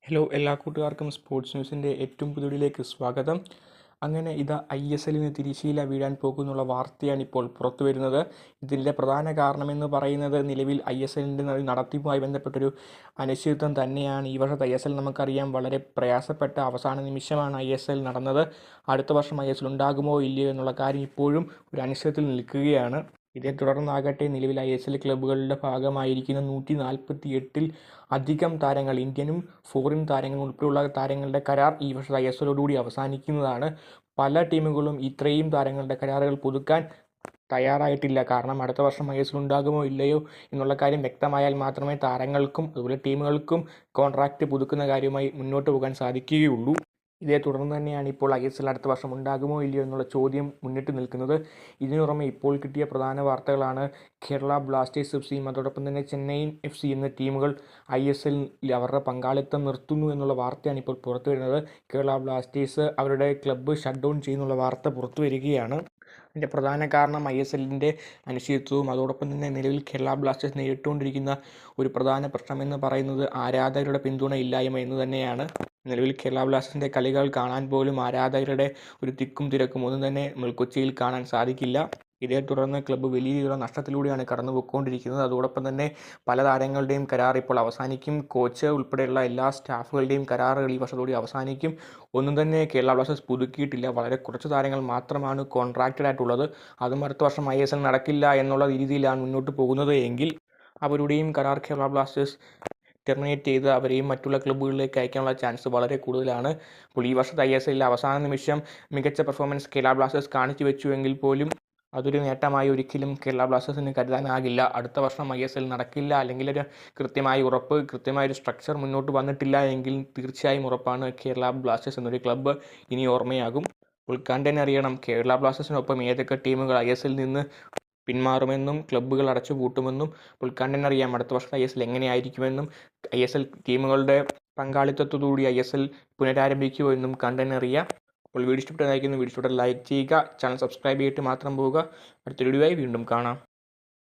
Hello, എല്ലാ കൂട്ടുകാർക്കും sports ന്യൂസിൻ്റെ ഏറ്റവും പുതിയതിലേക്ക് സ്വാഗതം. അങ്ങനെ ഇതാ ISLന് തിരശ്ശീല വീഴാൻ പോകുന്നുള്ള വാർത്തയാണ് ഇപ്പോൾ പുറത്തു വരുന്നത്. ഇതിൻ്റെ പ്രധാന കാരണമെന്ന് പറയുന്നത് നിലവിൽ ISLൻ്റെ നടത്തിപ്പുമായി ബന്ധപ്പെട്ടൊരു അനിശ്ചിതത്വം തന്നെയാണ്. ഈ വർഷത്തെ ISL നമുക്കറിയാം, വളരെ പ്രയാസപ്പെട്ട അവസാന നിമിഷമാണ് ISL നടന്നത്. അടുത്ത വർഷം ISL ഉണ്ടാകുമോ ഇല്ലയോ എന്നുള്ള കാര്യം ഇപ്പോഴും ഒരു അനിശ്ചിതത്തിൽ നിൽക്കുകയാണ്. ഇതേ തുടർന്നാകട്ടെ നിലവിൽ ISL ക്ലബ്ബുകളുടെ ഭാഗമായിരിക്കുന്ന 148 അധികം താരങ്ങൾ, ഇന്ത്യനും ഫോറിൻ താരങ്ങളും ഉൾപ്പെടെയുള്ള താരങ്ങളുടെ കരാർ ഈ വർഷത്തെ ISLോടുകൂടി അവസാനിക്കുന്നതാണ്. പല ടീമുകളും ഇത്രയും താരങ്ങളുടെ കരാറുകൾ പുതുക്കാൻ തയ്യാറായിട്ടില്ല. കാരണം അടുത്ത വർഷം ISL ഉണ്ടാകുമോ ഇല്ലയോ എന്നുള്ള കാര്യം വ്യക്തമായാൽ മാത്രമേ താരങ്ങൾക്കും അതുപോലെ ടീമുകൾക്കും കോൺട്രാക്റ്റ് പുതുക്കുന്ന കാര്യവുമായി മുന്നോട്ട് പോകാൻ സാധിക്കുകയുള്ളൂ. ഇതേ തുടർന്ന് തന്നെയാണ് ഇപ്പോൾ ISL അടുത്ത വർഷം ഉണ്ടാകുമോ ഇല്ലയോ എന്നുള്ള ചോദ്യം മുന്നിട്ട് നിൽക്കുന്നത്. ഇതിനു പുറമെ ഇപ്പോൾ കിട്ടിയ പ്രധാന വാർത്തകളാണ് കേരള ബ്ലാസ്റ്റേഴ്സ് FCയും അതോടൊപ്പം തന്നെ ചെന്നൈയിൻ FC എന്ന ടീമുകൾ ISLൽ അവരുടെ പങ്കാളിത്തം നിർത്തുന്നു എന്നുള്ള വാർത്തയാണ് ഇപ്പോൾ പുറത്തു വരുന്നത്. കേരള ബ്ലാസ്റ്റേഴ്സ് അവരുടെ ക്ലബ്ബ് ഷട്ട് ഡൗൺ ചെയ്യുന്നുള്ള വാർത്ത പുറത്തു വരികയാണ്. അതിൻ്റെ പ്രധാന കാരണം ISLൻ്റെ അനിശ്ചിതത്വവും അതോടൊപ്പം തന്നെ നിലവിൽ കേരള ബ്ലാസ്റ്റേഴ്സ് നേരിട്ടുകൊണ്ടിരിക്കുന്ന ഒരു പ്രധാന പ്രശ്നമെന്ന് പറയുന്നത് ആരാധകരുടെ പിന്തുണ ഇല്ലായ്മ എന്ന് തന്നെയാണ്. നിലവിൽ കേരള ബ്ലാസ്റ്റേഴ്സിൻ്റെ കളികൾ കാണാൻ പോലും ആരാധകരുടെ ഒരു തിക്കും തിരക്കും ഒന്നും തന്നെ കൊച്ചിയിൽ കാണാൻ സാധിക്കില്ല. ഇതേ തുടർന്ന് ക്ലബ്ബ് വലിയ രീതിയിലുള്ള നഷ്ടത്തിലൂടെയാണ് കടന്നു പോയിക്കൊണ്ടിരിക്കുന്നത്. അതോടൊപ്പം തന്നെ പല താരങ്ങളുടെയും കരാർ ഇപ്പോൾ അവസാനിക്കും. കോച്ച് ഉൾപ്പെടെയുള്ള എല്ലാ സ്റ്റാഫുകളുടെയും കരാറുകൾ ഈ വർഷത്തോടെ അവസാനിക്കും. ഒന്നും തന്നെ കേരള ബ്ലാസ്റ്റേഴ്സ് പുതുക്കിയിട്ടില്ല. വളരെ കുറച്ച് താരങ്ങൾ മാത്രമാണ് കോൺട്രാക്റ്റഡ് ആയിട്ടുള്ളത്. അതും അടുത്ത വർഷം ISL നടക്കില്ല എന്നുള്ള രീതിയിലാണ് മുന്നോട്ട് പോകുന്നത് എങ്കിൽ അവരുടെയും കരാർ കേരള ബ്ലാസ്റ്റേഴ്സ് ടെർമിനേറ്റ് ചെയ്ത് അവരെയും മറ്റുള്ള ക്ലബ്ബുകളിലേക്ക് അയക്കാനുള്ള ചാൻസ് വളരെ കൂടുതലാണ്. അപ്പോൾ ഈ വർഷത്തെ ISLൽ അവസാന നിമിഷം മികച്ച പെർഫോമൻസ് കേരള ബ്ലാസ്റ്റേഴ്സ് കാണിച്ചു വെച്ചുവെങ്കിൽ പോലും അതൊരു നേട്ടമായി ഒരിക്കലും കേരള ബ്ലാസ്റ്റേഴ്സിന് കരുതാനാകില്ല. അടുത്ത വർഷം ISL നടക്കില്ല, അല്ലെങ്കിൽ ഒരു കൃത്യമായൊരു സ്ട്രക്ചർ മുന്നോട്ട് വന്നിട്ടില്ല എങ്കിൽ തീർച്ചയായും ഉറപ്പാണ് കേരള ബ്ലാസ്റ്റേഴ്സ് എന്നൊരു ക്ലബ്ബ് ഇനി ഓർമ്മയാകും. അപ്പോൾ കണ്ടന്നെ അറിയണം, കേരള ബ്ലാസ്റ്റേഴ്സിനൊപ്പം ഏതൊക്കെ ടീമുകൾ ISLൽ നിന്ന് പിന്മാറുമെന്നും ക്ലബ്ബുകൾ അടച്ചുപൂട്ടുമെന്നും അപ്പോൾ കണ്ടറിയാം. അടുത്ത വർഷം ISL എങ്ങനെയായിരിക്കുമെന്നും ISL ടീമുകളുടെ പങ്കാളിത്തത്തോടുകൂടി ISL പുനരാരംഭിക്കുമോ എന്നും കണ്ടറിയാം. അപ്പോൾ വീഡിയോ ഇഷ്ടപ്പെട്ടതായിരിക്കുന്നു. വീഡിയോ ഇഷ്ടപ്പെട്ട ലൈക്ക് ചെയ്യുക, ചാനൽ സബ്സ്ക്രൈബ് ചെയ്തിട്ട് മാത്രം പോവുക. അടുത്തൊരു വീഡിയോയായി വീണ്ടും കാണാം.